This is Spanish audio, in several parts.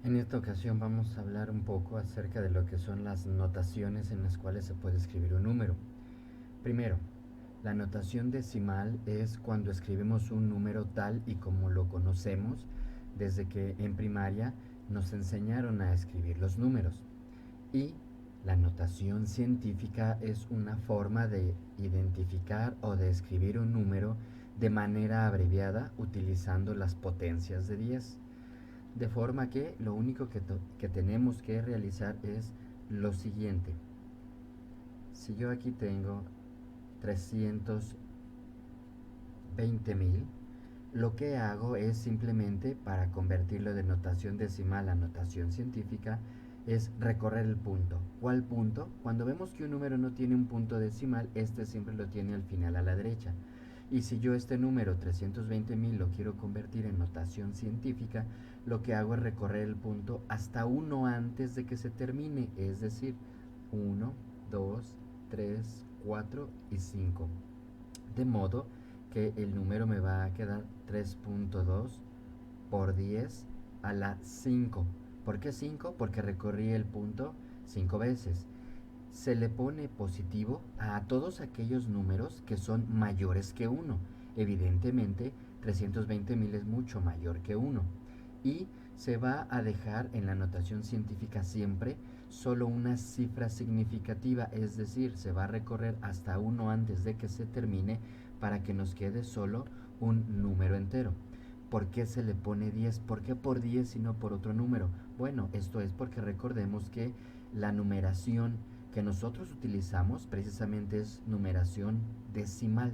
En esta ocasión vamos a hablar un poco acerca de lo que son las notaciones en las cuales se puede escribir un número. Primero, la notación decimal es cuando escribimos un número tal y como lo conocemos desde que en primaria nos enseñaron a escribir los números. Y la notación científica es una forma de identificar o de escribir un número de manera abreviada utilizando las potencias de 10. De forma que lo único que tenemos que realizar es lo siguiente. Si yo aquí tengo 320.000, lo que hago es simplemente, para convertirlo de notación decimal a notación científica, es recorrer el punto. ¿Cuál punto? Cuando vemos que un número no tiene un punto decimal, este siempre lo tiene al final a la derecha. Y si yo este número 320.000 lo quiero convertir en notación científica, lo que hago es recorrer el punto hasta uno antes de que se termine, es decir, 1, 2, 3, 4 y 5. De modo que el número me va a quedar 3.2 por 10 a la 5. ¿Por qué 5? Porque recorrí el punto 5 veces. Se le pone positivo a todos aquellos números que son mayores que 1. Evidentemente, 320.000 es mucho mayor que 1. Y se va a dejar en la notación científica siempre solo una cifra significativa, es decir, se va a recorrer hasta 1 antes de que se termine para que nos quede solo un número entero. ¿Por qué se le pone 10? ¿Por qué por 10 y no por otro número? Bueno, esto es porque recordemos que la numeración que nosotros utilizamos precisamente es numeración decimal.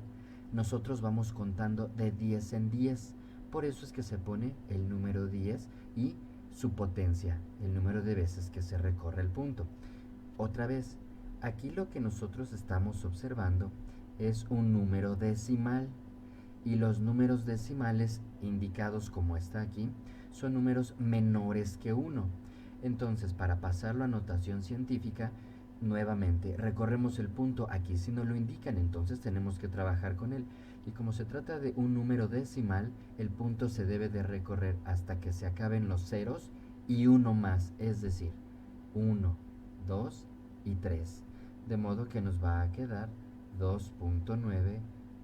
Nosotros vamos contando de 10 en 10. Por eso es que se pone el número 10 y su potencia, el número de veces que se recorre el punto. Otra vez, aquí lo que nosotros estamos observando es un número decimal. Y los números decimales indicados como está aquí son números menores que 1. Entonces, para pasarlo a notación científica, nuevamente recorremos el punto. Aquí si no lo indican, entonces tenemos que trabajar con él. Y como se trata de un número decimal, el punto se debe de recorrer hasta que se acaben los ceros y uno más, es decir, 1, 2 y 3. De modo que nos va a quedar 2.9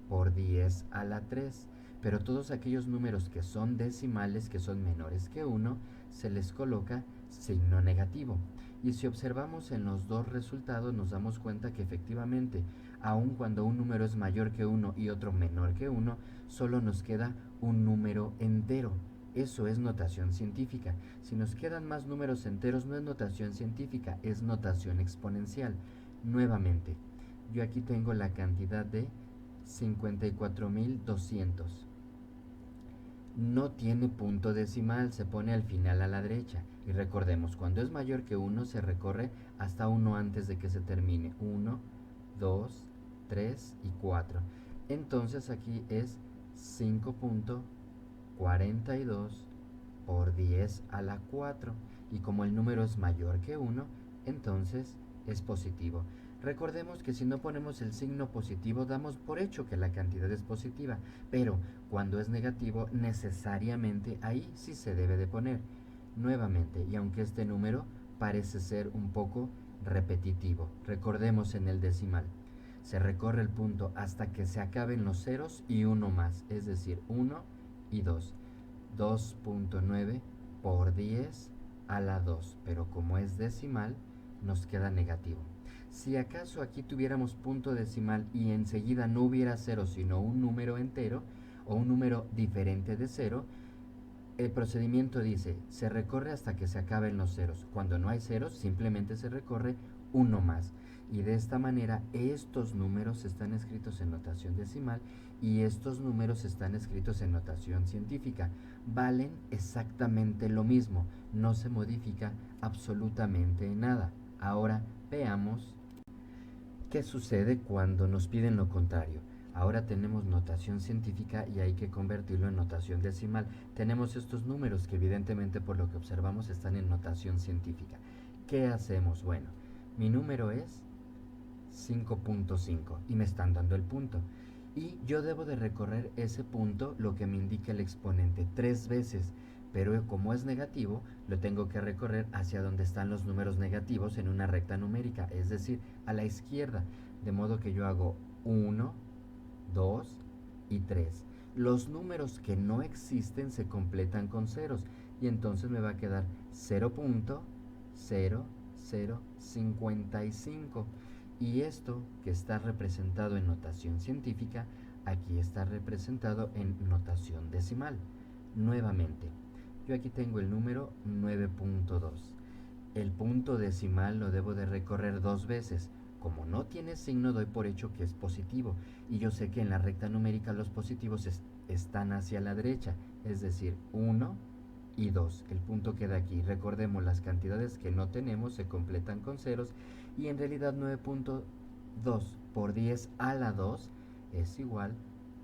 por 10 a la 3. Pero todos aquellos números que son decimales, que son menores que 1, se les coloca signo negativo. Y si observamos en los dos resultados, nos damos cuenta que efectivamente, aun cuando un número es mayor que 1 y otro menor que 1, solo nos queda un número entero. Eso es notación científica. Si nos quedan más números enteros, no es notación científica, es notación exponencial. Nuevamente, yo aquí tengo la cantidad de 54.200. No tiene punto decimal, se pone al final a la derecha. Y recordemos, cuando es mayor que 1 se recorre hasta 1 antes de que se termine. 1, 2, 3 y 4. Entonces aquí es 5.42 por 10 a la 4. Y como el número es mayor que 1, entonces es positivo. Recordemos que si no ponemos el signo positivo, damos por hecho que la cantidad es positiva, pero cuando es negativo, necesariamente ahí sí se debe de poner. Nuevamente, y aunque este número parece ser un poco repetitivo, recordemos en el decimal. Se recorre el punto hasta que se acaben los ceros y uno más, es decir, 1 y 2. 2.9 por 10 a la 2, pero como es decimal, nos queda negativo. Si acaso aquí tuviéramos punto decimal y enseguida no hubiera cero, sino un número entero o un número diferente de cero, el procedimiento dice, se recorre hasta que se acaben los ceros. Cuando no hay ceros, simplemente se recorre uno más. Y de esta manera, estos números están escritos en notación decimal y estos números están escritos en notación científica. Valen exactamente lo mismo, no se modifica absolutamente nada. Ahora veamos qué sucede cuando nos piden lo contrario. Ahora tenemos notación científica y hay que convertirlo en notación decimal. Tenemos estos números que evidentemente por lo que observamos están en notación científica. ¿Qué hacemos? Bueno, mi número es 5.5 y me están dando el punto. Y yo debo de recorrer ese punto, lo que me indica el exponente, 3 veces. pero como es negativo, lo tengo que recorrer hacia donde están los números negativos en una recta numérica, es decir, a la izquierda, de modo que yo hago 1, 2 y 3. Los números que no existen se completan con ceros y entonces me va a quedar 0.0055. Y esto que está representado en notación científica, aquí está representado en notación decimal. Nuevamente, yo aquí tengo el número 9.2. El punto decimal lo debo de recorrer dos veces. Como no tiene signo, doy por hecho que es positivo. Y yo sé que en la recta numérica los positivos están hacia la derecha, es decir, 1 y 2. El punto queda aquí. Recordemos, las cantidades que no tenemos se completan con ceros y en realidad 9.2 por 10 a la 2 es igual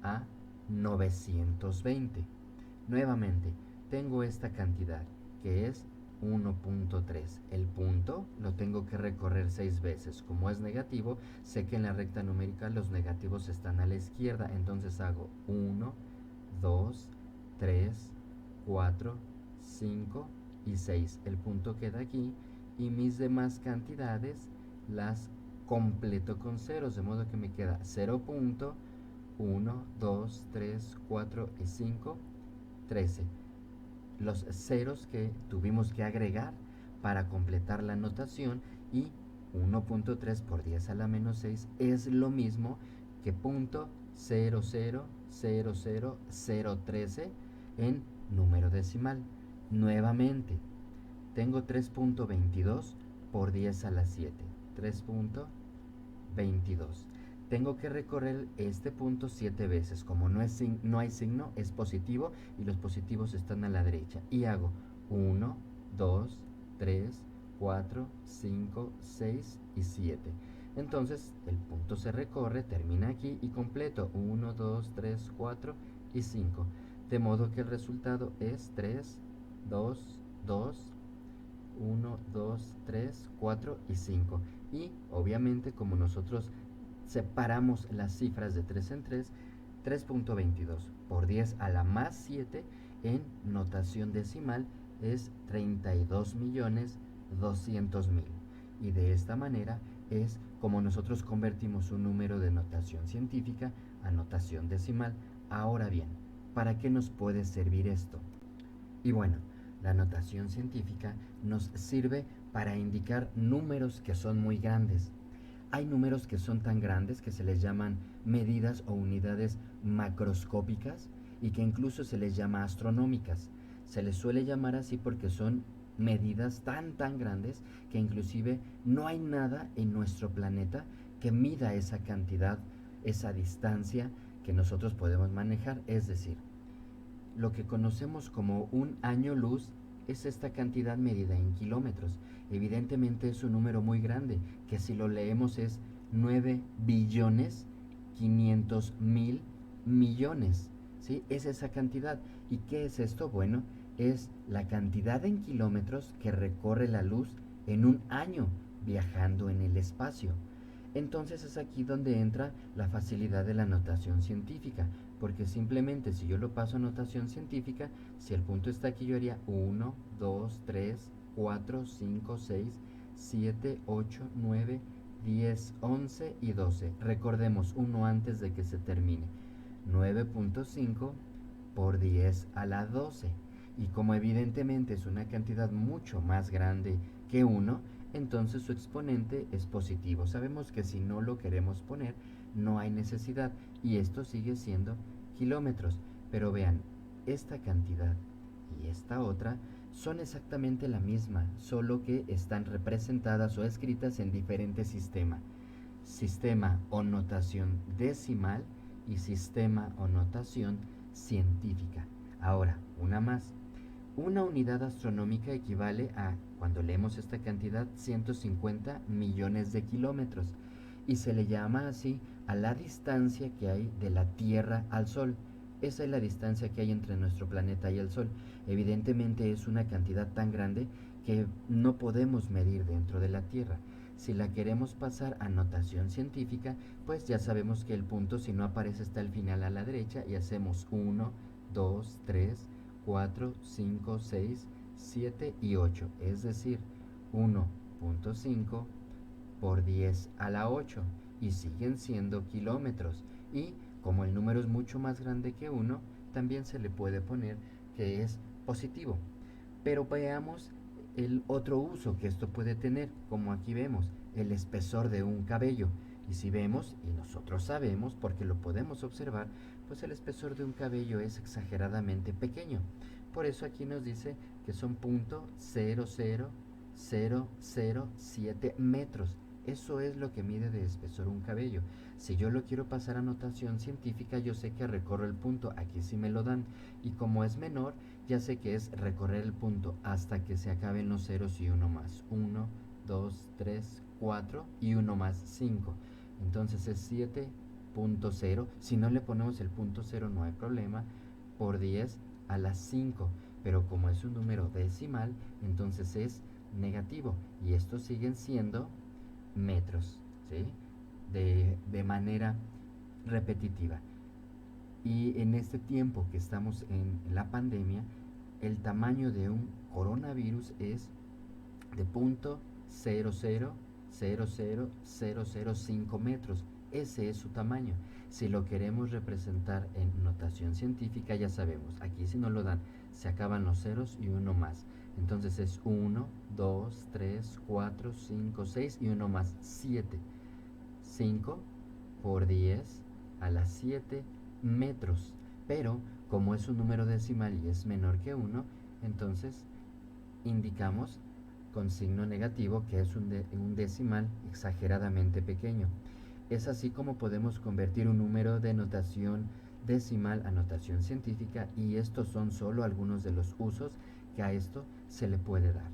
a 920. Nuevamente, tengo esta cantidad que es 1.3. El punto lo tengo que recorrer 6 veces. Como es negativo, sé que en la recta numérica los negativos están a la izquierda. Entonces hago 1, 2, 3, 4, 5 y 6. El punto queda aquí y mis demás cantidades las completo con ceros. De modo que me queda 0.1, 2, 3, 4 y 5, 13. Los ceros que tuvimos que agregar para completar la notación y 1.3 por 10 a la menos 6 es lo mismo que punto 0.0000013 en número decimal. Nuevamente, tengo 3.22 por 10 a la 7. 3.22. Tengo que recorrer este punto 7 veces. Como no hay signo, es positivo y los positivos están a la derecha. Y hago 1, 2, 3, 4, 5, 6 y 7. Entonces el punto se recorre, termina aquí y completo 1, 2, 3, 4 y 5. De modo que el resultado es 3, 2, 2, 1, 2, 3, 4 y 5. Y obviamente como nosotros separamos las cifras de 3 en 3, 3.22 por 10 a la más 7 en notación decimal es 32.200.000. Y de esta manera es como nosotros convertimos un número de notación científica a notación decimal. Ahora bien, ¿para qué nos puede servir esto? Y bueno, la notación científica nos sirve para indicar números que son muy grandes. Hay números que son tan grandes que se les llaman medidas o unidades macroscópicas y que incluso se les llama astronómicas. Se les suele llamar así porque son medidas tan grandes que inclusive no hay nada en nuestro planeta que mida esa cantidad, esa distancia que nosotros podemos manejar. Es decir, lo que conocemos como un año luz es esta cantidad medida en kilómetros. Evidentemente es un número muy grande, que si lo leemos es 9.500.000.000.000. ¿Sí? Es esa cantidad. ¿Y qué es esto? Bueno, es la cantidad en kilómetros que recorre la luz en un año viajando en el espacio. Entonces es aquí donde entra la facilidad de la notación científica, porque simplemente si yo lo paso a notación científica, si el punto está aquí yo haría 1, 2, 3, 4, 5, 6, 7, 8, 9, 10, 11 y 12. Recordemos uno antes de que se termine. 9.5 por 10 a la 12. Y como evidentemente es una cantidad mucho más grande que 1, entonces su exponente es positivo. Sabemos que si no lo queremos poner, no hay necesidad. Y esto sigue siendo kilómetros. Pero vean, esta cantidad y esta otra son exactamente la misma, solo que están representadas o escritas en diferentes sistemas. Sistema o notación decimal y sistema o notación científica. Ahora, una más. Una unidad astronómica equivale a, cuando leemos esta cantidad, 150 millones de kilómetros y se le llama así a la distancia que hay de la Tierra al Sol. Esa es la distancia que hay entre nuestro planeta y el Sol. Evidentemente es una cantidad tan grande que no podemos medir dentro de la Tierra. Si la queremos pasar a notación científica, pues ya sabemos que el punto, si no aparece, está al final a la derecha y hacemos 1, 2, 3, 4, 5, 6, 7 y 8. Es decir, 1.5 por 10 a la 8. Y siguen siendo kilómetros. Y como el número es mucho más grande que 1, también se le puede poner que es positivo. Pero veamos el otro uso que esto puede tener, como aquí vemos, el espesor de un cabello. Y si vemos, y nosotros sabemos porque lo podemos observar, pues el espesor de un cabello es exageradamente pequeño. Por eso aquí nos dice que son .00007 metros. Eso es lo que mide de espesor un cabello. Si yo lo quiero pasar a notación científica, yo sé que recorro el punto, aquí sí me lo dan, y como es menor, ya sé que es recorrer el punto hasta que se acaben los ceros y uno más. 1, 2, 3, 4 y 1 más 5. Entonces es 7.0. Si no le ponemos el punto 0 no hay problema, por 10 a las 5. Pero como es un número decimal, entonces es negativo. Y estos siguen siendo metros, ¿sí? De manera repetitiva. Y en este tiempo que estamos en la pandemia, el tamaño de un coronavirus es de .0000005 metros. Ese es su tamaño. Si lo queremos representar en notación científica, ya sabemos, aquí si no lo dan, se acaban los ceros y uno más. Entonces es 1, 2, 3, 4, 5, 6 y uno más, 7. 5 por 10 a las 7 metros. Pero como es un número decimal y es menor que 1, entonces indicamos con signo negativo que es un decimal exageradamente pequeño. Es así como podemos convertir un número de notación decimal a notación científica, y estos son solo algunos de los usos que a esto se le puede dar.